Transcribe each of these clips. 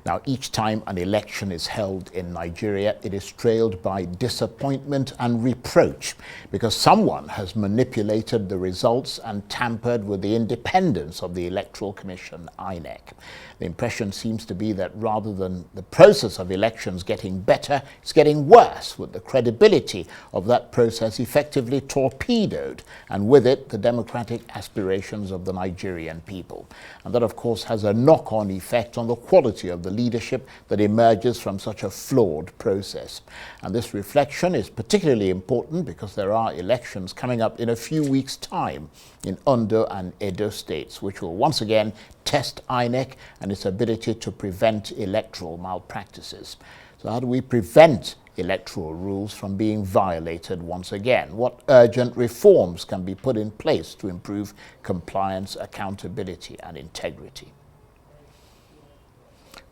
Now, each time an election is held in Nigeria, it is trailed by disappointment and reproach because someone has manipulated the results and tampered with the independence of the Electoral Commission, INEC. The impression seems to be that rather than the process of elections getting better, it's getting worse, with the credibility of that process effectively torpedoed, and with it, the democratic aspirations of the Nigerian people. And that, of course, has a knock-on effect on the quality of the leadership that emerges from such a flawed process. And this reflection is particularly important because there are elections coming up in a few weeks' time in Ondo and Edo states, which will once again test INEC and its ability to prevent electoral malpractices. So how do we prevent electoral rules from being violated once again? What urgent reforms can be put in place to improve compliance, accountability, and integrity?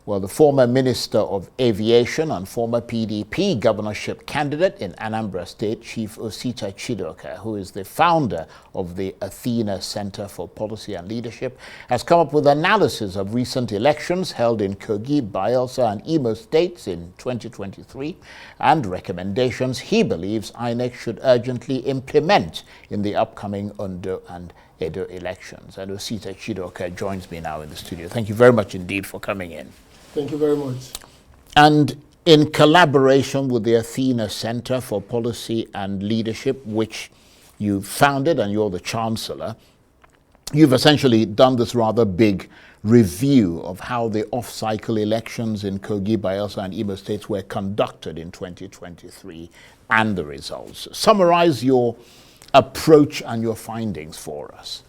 Well, the former Minister of Aviation and former PDP governorship candidate in Anambra State, Chief Osita Chidoka, who is the founder of the Athena Center for Policy and Leadership, has come up with analysis of recent elections held in Kogi, Bayelsa, and Imo states in 2023, and recommendations he believes INEC should urgently implement in the upcoming Ondo and Edo elections. And Osita Chidoka joins me now in the studio. Thank you very much indeed for coming in. Thank you very much. And in collaboration with the Athena Center for Policy and Leadership, which you founded and you're the Chancellor, you've essentially done this rather big review of how the off-cycle elections in Kogi, Bayelsa, and Imo states were conducted in 2023 and the results. Summarize your approach and your findings for us.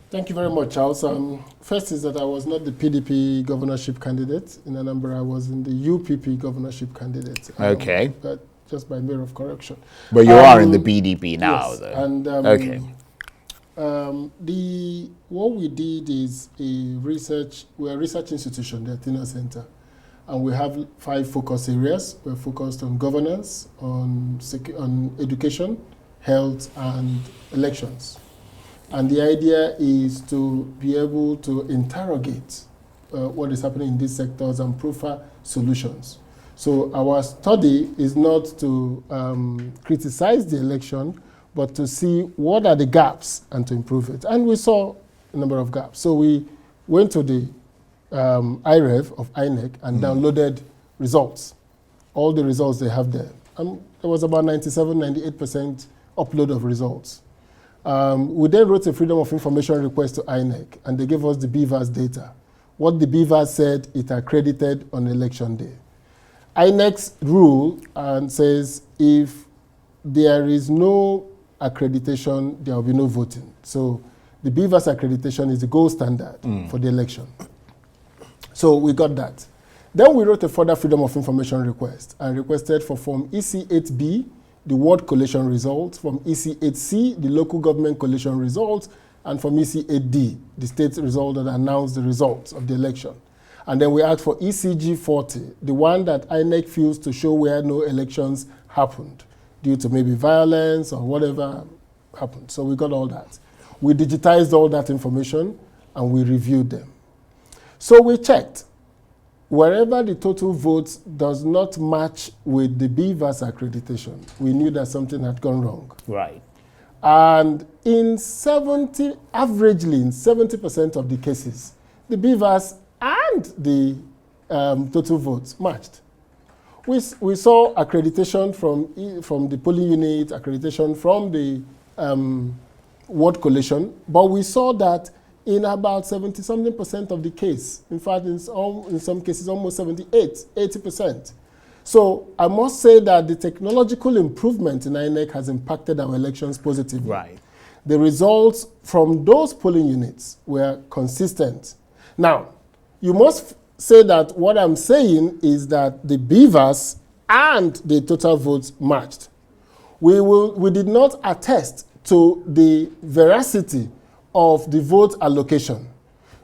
Thank you very much, Charles. First is that I was not the PDP governorship candidate in Anambra. I was in the UPP governorship candidate. Okay. But just by way of correction. But you are in the BDP now, yes, though. And okay. What we did is we're a research institution, the Athena Center, and we have 5 focus areas. We're focused on governance, on education, health, and elections. And the idea is to be able to interrogate what is happening in these sectors and proffer solutions. So our study is not to criticize the election, but to see what are the gaps and to improve it. And we saw a number of gaps. So we went to the IREV of INEC and downloaded results, all the results they have there. And there was about 97–98% upload of results. We then wrote a Freedom of Information request to INEC, and they gave us the Bvas data. What the Bvas said, it accredited on election day. INEC's rule says if there is no accreditation, there will be no voting. So the Bvas accreditation is the gold standard for the election. So we got that. Then we wrote a further Freedom of Information request and requested for Form EC8B, the ward collation results, from EC8C, the local government collation results, and from EC8D, the state result that announced the results of the election. And then we asked for ECG40, the one that INEC feels to show where no elections happened due to maybe violence or whatever happened. So we got all that. We digitized all that information and we reviewed them. So we checked. Wherever the total votes does not match with the Bvas accreditation, we knew that something had gone wrong. Right. And averagely in 70% of the cases, the Bvas and the total votes matched. We saw accreditation from the polling unit, accreditation from the ward collation, but we saw that in about 70-something% of the case. In fact, in some cases, almost 80%. So I must say that the technological improvement in INEC has impacted our elections positively. Right. The results from those polling units were consistent. Now, you must say that what I'm saying is that the Bvas and the total votes matched. We did not attest to the veracity of the vote allocation.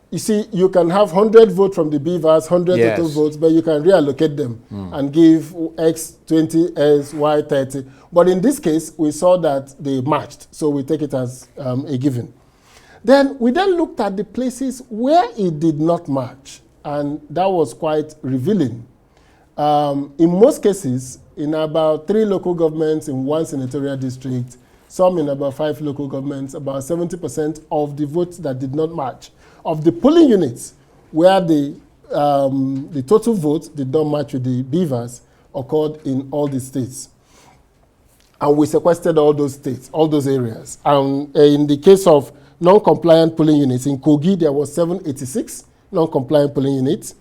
You see, you can have 100 votes from the Bvas, 100 yes. total votes, but you can reallocate them and give X 20, X, Y 30. But in this case, we saw that they matched, so we take it as a given. Then we looked at the places where it did not match. and that was quite revealing. In most cases, in about 3 local governments in 1 senatorial district, some in about 5 local governments, about 70% of the votes that did not match, of the polling units where the total vote did not match with the Bvas, occurred in all the states. And we sequestered all those states, all those areas. And in the case of non-compliant polling units, in Kogi there was 786 non-compliant polling units.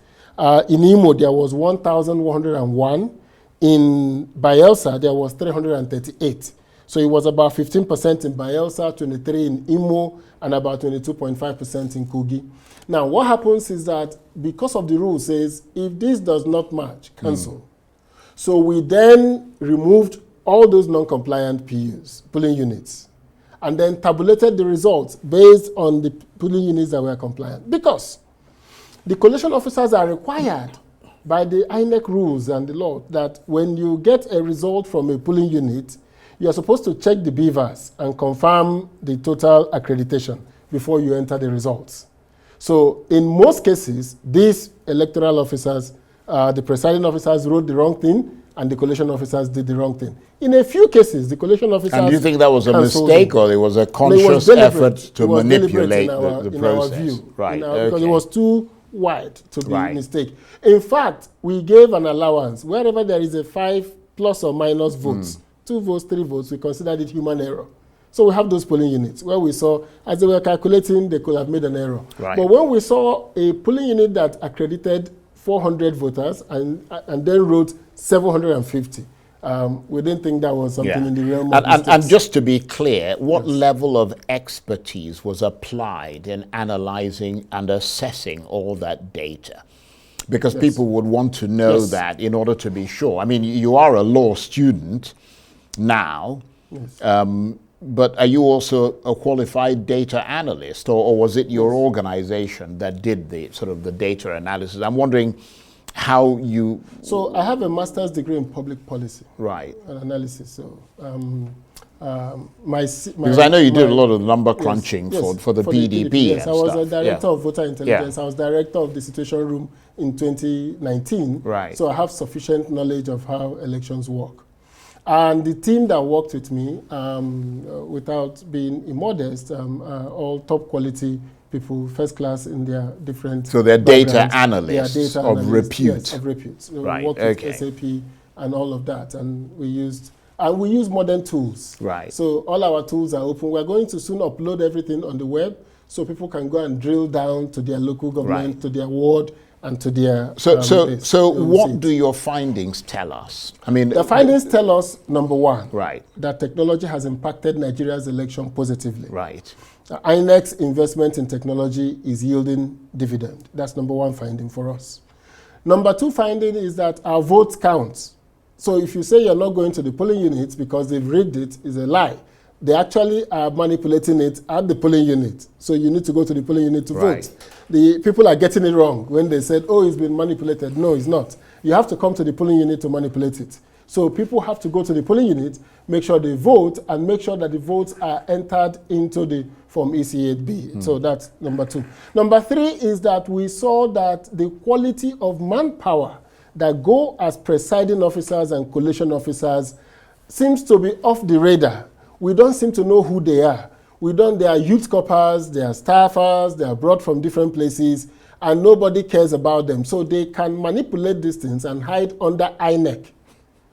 In Imo there was 1,101. In Bayelsa there was 338. So it was about 15% in Bayelsa, 23% in Imo, and about 22.5% in Kogi. Now what happens is that because of the rule says, if this does not match, cancel. So we then removed all those non-compliant PUs, polling units, and then tabulated the results based on the polling units that were compliant. Because the collation officers are required by the INEC rules and the law that when you get a result from a polling unit, you are supposed to check the Bvas and confirm the total accreditation before you enter the results. So in most cases, these electoral officers, the presiding officers wrote the wrong thing, and the collation officers did the wrong thing. In a few cases, the collation officers... And do you think that was a mistake, or it was a conscious effort to manipulate the process? In our view. Right, Because it was too wide to be a mistake. In fact, we gave an allowance. Wherever there is a 5 plus or minus votes, 2 votes, 3 votes, we considered it human error. So we have those polling units where we saw, as they were calculating, they could have made an error. Right. But when we saw a polling unit that accredited 400 voters and then wrote 750, we didn't think that was something in the realm of mistakes. And just to be clear, what level of expertise was applied in analyzing and assessing all that data? Because people would want to know that in order to be sure. I mean, you are a law student now, but are you also a qualified data analyst, or was it your organization that did the sort of the data analysis? I'm wondering how you... So I have a master's degree in public policy. Right. And analysis. So because I know you did a lot of number crunching for the PDP. Yes, I was a director of voter intelligence. I was director of the situation room in 2019. Right. So I have sufficient knowledge of how elections work. And the team that worked with me, without being immodest, all top quality people, first class in their different... So they're data analysts of repute. Yes, of repute. So right, we worked with SAP and all of that, and we use modern tools. Right. So all our tools are open. We're going to soon upload everything on the web so people can go and drill down to their local government, to their ward, and to their... So what do your findings tell us? I mean... The findings tell us, number one, right, that technology has impacted Nigeria's election positively. Right. INEC's investment in technology is yielding dividend. That's number one finding for us. Number two finding is that our votes count. So if you say you're not going to the polling unit because they've rigged it, is a lie. They actually are manipulating it at the polling unit. So you need to go to the polling unit to vote. The people are getting it wrong when they said, oh, it's been manipulated. No, it's not. You have to come to the polling unit to manipulate it. So people have to go to the polling unit, make sure they vote, and make sure that the votes are entered into the Form EC8B. So that's number two. Number three is that we saw that the quality of manpower that go as presiding officers and collation officers seems to be off the radar. We don't seem to know who they are. They are youth corpers, they are staffers, they are brought from different places, and nobody cares about them. So they can manipulate these things and hide under INEC.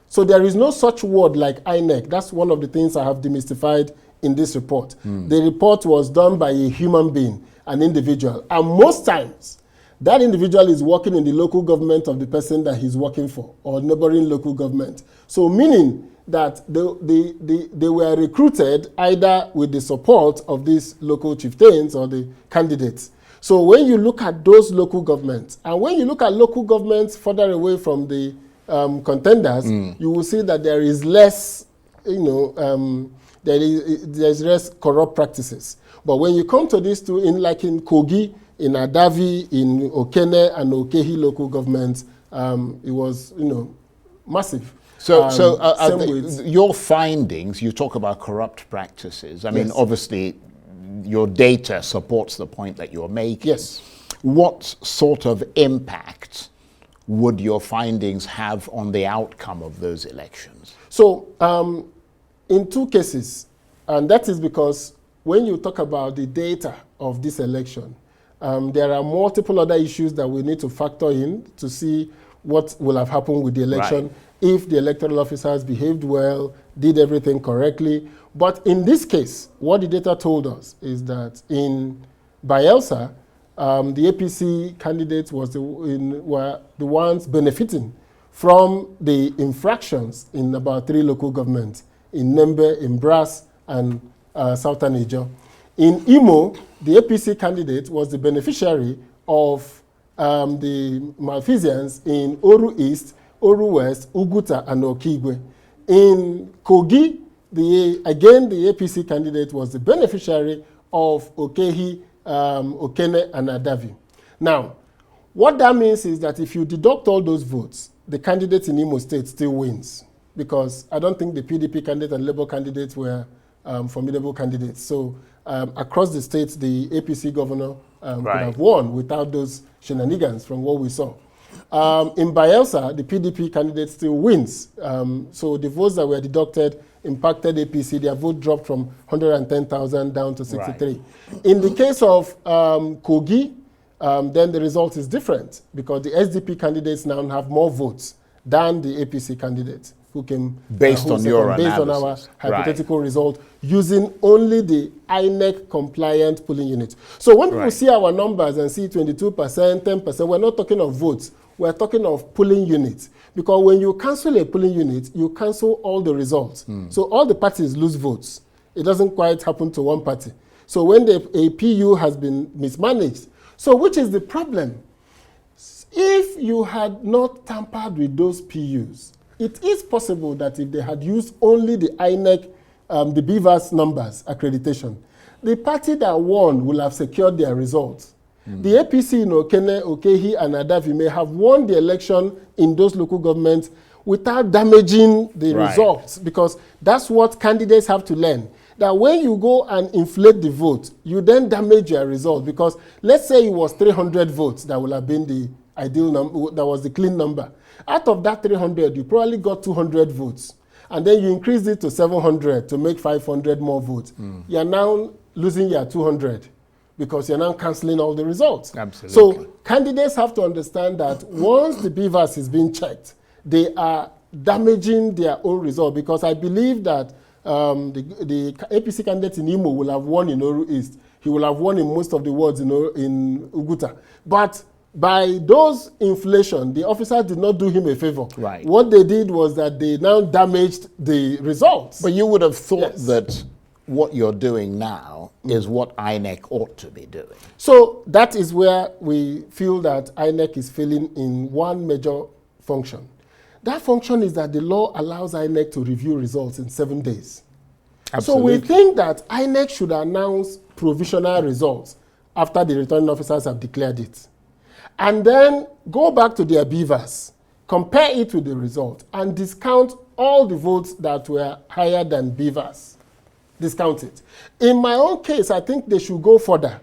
So there is no such word like INEC. That's one of the things I have demystified in this report. The report was done by a human being, an individual. And most times, that individual is working in the local government of the person that he's working for, or neighboring local government. So meaning that they were recruited either with the support of these local chieftains or the candidates. So when you look at those local governments, and when you look at local governments further away from the contenders, you will see that there is less, there's less corrupt practices. But when you come to these two, like in Kogi, in Adavi, in Okene and Okehi local governments, it was, massive. Your findings, you talk about corrupt practices. I mean, obviously, your data supports the point that you're making. Yes. what sort of impact would your findings have on the outcome of those elections? So, in two cases, and that is because when you talk about the data of this election, there are multiple other issues that we need to factor in to see what will have happened with the election, right, if the electoral officers behaved well, did everything correctly. But in this case, what the data told us is that in Bayelsa, the APC candidates were the ones benefiting from the infractions in about 3 local governments, in Nembe, in Bvas, and Southern Niger. In Imo, the APC candidate was the beneficiary of the malfeasance in Oru East, Oru West, Uguta, and Okigwe. In Kogi, the APC candidate was the beneficiary of Okehi, Okene, and Adavi. Now, what that means is that if you deduct all those votes, the candidate in Imo State still wins, because I don't think the PDP candidate and Labour candidates were formidable candidates. So across the states, the APC governor could have won without those shenanigans from what we saw. In Bayelsa, the PDP candidate still wins. So the votes that were deducted impacted APC. Their vote dropped from 110,000 down to 63. Right. In the case of Kogi, then the result is different, because the SDP candidates now have more votes than the APC candidates who came based on your analysis, based on our hypothetical result, using only the INEC compliant polling unit. So when people see our numbers and see 22%, 10%, we're not talking of votes, we're talking of polling units. Because when you cancel a polling unit, you cancel all the results. So all the parties lose votes. It doesn't quite happen to one party. So when a PU has been mismanaged, so which is the problem? If you had not tampered with those PUs, it is possible that if they had used only the INEC, the Bvas numbers accreditation, the party that won will have secured their results. The APC in Okene, Okehi, and Adavi may have won the election in those local governments without damaging the results, because that's what candidates have to learn. That when you go and inflate the vote, you then damage your result, because let's say it was 300 votes that would have been the ideal number, that was the clean number. Out of that 300, you probably got 200 votes. And then you increase it to 700 to make 500 more votes. You're now losing your 200 because you're now canceling all the results. Absolutely. So candidates have to understand that once the Bvas is being checked, they are damaging their own result, because I believe that the APC candidate in Imo will have won in Oru East. He will have won in most of the wards in Uguta. But by those inflation, the officers did not do him a favor. Right. What they did was that they now damaged the results. But you would have thought that what you're doing now is what INEC ought to be doing. So that is where we feel that INEC is failing in one major function. That function is that the law allows INEC to review results in 7 days. Absolutely. So we think that INEC should announce provisional results after the returning officers have declared it. And then go back to their Bvas, compare it with the result, and discount all the votes that were higher than Bvas. Discount it. In my own case, I think they should go further.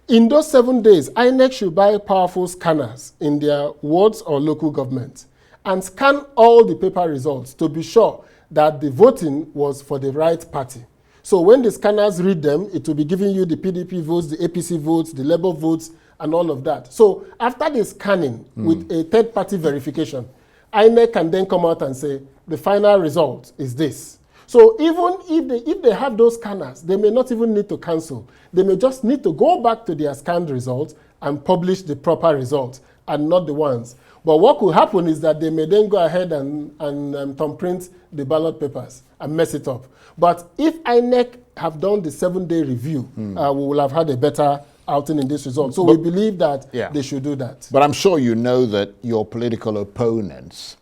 In those 7 days, INEC should buy powerful scanners in their wards or local government and scan all the paper results to be sure that the voting was for the right party. So when the scanners read them, it will be giving you the PDP votes, the APC votes, the Labour votes, and all of that. So after the scanning with a third-party verification, INEC can then come out and say, the final result is this. So even if they have those scanners, they may not even need to cancel. They may just need to go back to their scanned results and publish the proper results and not the ones. But what could happen is that they may then go ahead and thumbprint the ballot papers and mess it up. But if INEC have done the 7-day review, we will have had a better outing in this result. So we believe that they should do that. But I'm sure you know that your political opponents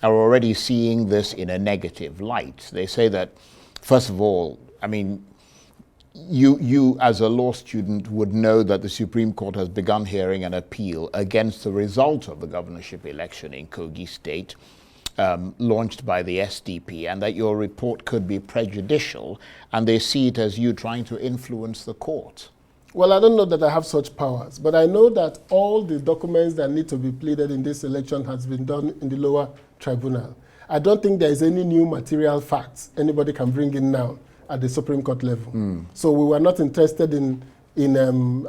are already seeing this in a negative light. They say that, first of all, I mean, you as a law student would know that the Supreme Court has begun hearing an appeal against the result of the governorship election in Kogi State, launched by the SDP, and that your report could be prejudicial, and they see it as you trying to influence the court. Well, I don't know that I have such powers, but I know that all the documents that need to be pleaded in this election has been done in the lower tribunal. I don't think there is any new material facts anybody can bring in now at the Supreme Court level. So we were not interested in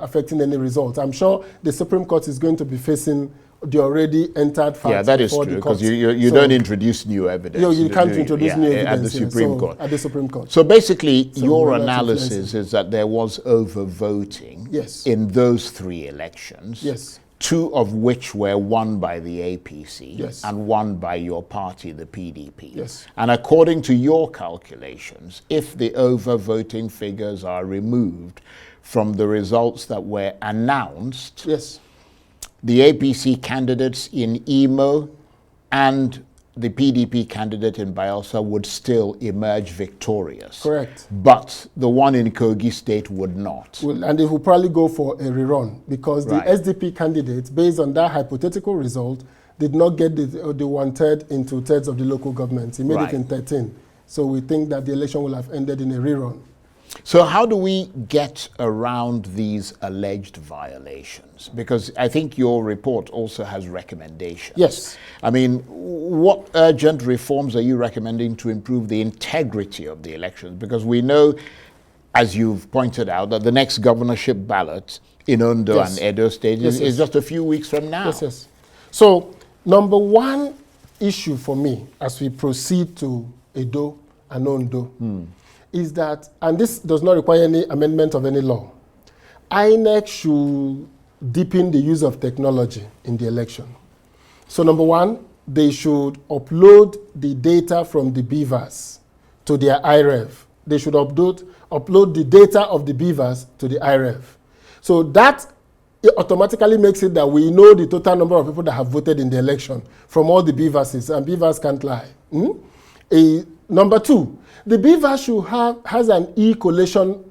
affecting any results. I'm sure the Supreme Court is going to be facing the already entered facts. Yeah, that is true, because you don't introduce new evidence. You can't introduce new evidence at the Supreme Court. At the Supreme Court. So basically, your analysis is that there was overvoting in those 3 elections. Yes. 2 of which were won by the APC and won by your party, the PDP. Yes. And according to your calculations, if the overvoting figures are removed from the results that were announced, the APC candidates in Imo and the PDP candidate in Bayelsa would still emerge victorious. Correct. But the one in Kogi State would not. Well, and they will probably go for a rerun because the SDP candidate, based on that hypothetical result, did not get the 1/3 in 2/3 of the local government. He made it in 13. So we think that the election will have ended in a rerun. So how do we get around these alleged violations? Because I think your report also has recommendations. Yes. I mean, what urgent reforms are you recommending to improve the integrity of the elections? Because we know, as you've pointed out, that the next governorship ballot in Ondo and Edo State is just a few weeks from now. So, number one issue for me as we proceed to Edo and Ondo is that, and this does not require any amendment of any law, INEC should deepen the use of technology in the election. So number one, they should upload the data from the Bvas to their IREV. They should upload the data of the Bvas to the IREV. So that it automatically makes it that we know the total number of people that have voted in the election from all the Bvases, and Bvas can't lie. Number two, the Bvas has an E-Collation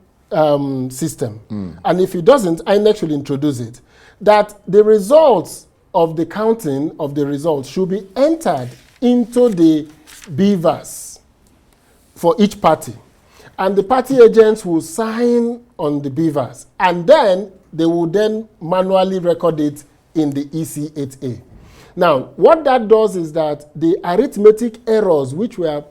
system. And if it doesn't, INEC should introduce it. That the results of the counting of the results should be entered into the Bvas for each party. And the party agents will sign on the Bvas. And then they will then manually record it in the EC8A. Now, what that does is that the arithmetic errors which were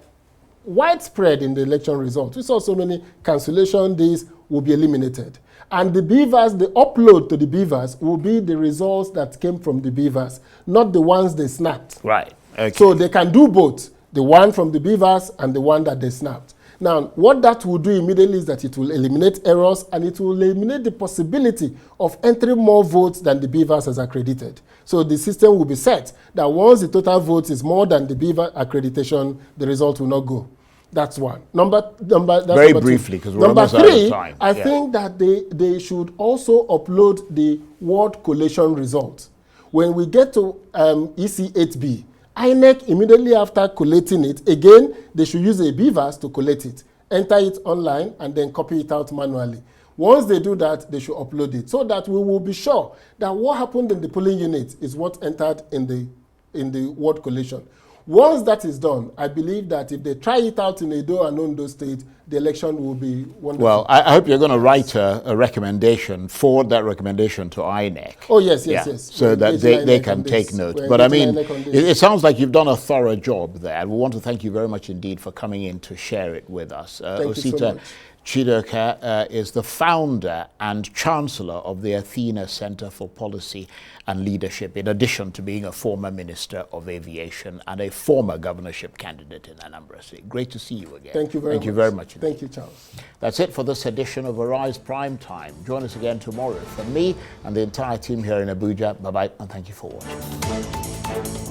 widespread in the election results, we saw so many cancellation days, will be eliminated. And the Bvas, the upload to the Bvas will be the results that came from the Bvas, not the ones they snapped. Right. Okay. So they can do both, the one from the Bvas and the one that they snapped. Now, what that will do immediately is that it will eliminate errors and it will eliminate the possibility of entering more votes than the Bvas has accredited. So the system will be set that once the total votes is more than the Bvas accreditation, the result will not go. That's one. Very briefly, because we're almost out of time. I think that they should also upload the word collation results. When we get to EC8B, INEC, immediately after collating it, again, they should use a Bvas to collate it, enter it online, and then copy it out manually. Once they do that, they should upload it so that we will be sure that what happened in the polling unit is what entered in the word collation. Once that is done, I believe that if they try it out in Edo and Ondo State, the election will be wonderful. Well, I hope you're going to write a recommendation, forward that recommendation to INEC. Oh, yes. So that they can take note. But I mean, it sounds like you've done a thorough job there. We want to thank you very much indeed for coming in to share it with us. Thank you so much. Chidoka is the founder and chancellor of the Athena Center for Policy and Leadership, in addition to being a former minister of aviation and a former governorship candidate in Anambra State. Great to see you again. Thank you very much. Thank you very much indeed. Thank you, Charles. That's it for this edition of Arise Prime Time. Join us again tomorrow. From me and the entire team here in Abuja, bye-bye and thank you for watching.